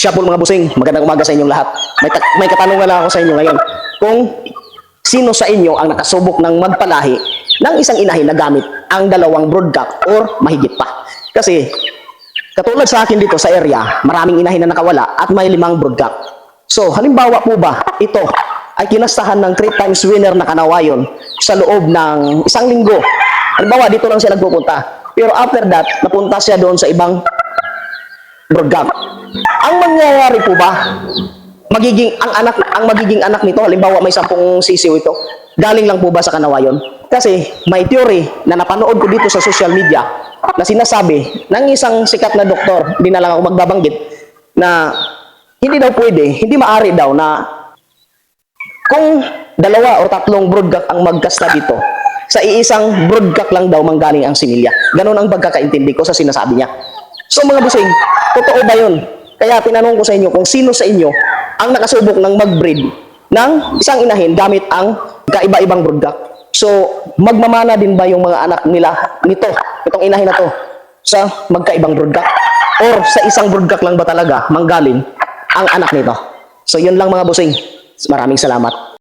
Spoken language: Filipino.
Siya po mga busing, magandang umaga sa inyong lahat. May katanungan lang ako sa inyo ngayon. Kung sino sa inyo ang nakasubok ng magpalahi ng isang inahin na gamit ang dalawang broodcock or mahigit pa. Kasi katulad sa akin dito sa area, maraming inahin na nakawala at may 5 broodcock. So halimbawa po ba ito ay kinastahan ng 3 times winner na kanawayon sa loob ng 1 linggo. Halimbawa dito lang siya nagpupunta. Pero after that, napunta siya doon sa ibang broodcock. Ang mangyayari po ba, ang magiging anak nito, halimbawa may 10 sisiw ito, galing lang po ba sa kanawayon? Kasi may theory na napanood ko dito sa social media na sinasabi ng isang sikat na doktor, hindi na lang ako magbabanggit, na hindi daw pwede, hindi maaari daw na kung 2 o 3 broodcock ang magkasta dito, sa iisang broodcock lang daw manggaling ang similya. Ganun ang pagkakaintindi ko sa sinasabi niya. So mga busing, totoo ba yun? Kaya tinanong ko sa inyo kung sino sa inyo ang nakasubok ng mag-breed ng isang inahin gamit ang kaiba-ibang broodcock. So, magmamana din ba yung mga anak nila nito, itong inahin na to, sa magkaibang broodcock? Or sa isang broodcock lang ba talaga manggaling ang anak nito? So, yun lang mga busing. Maraming salamat.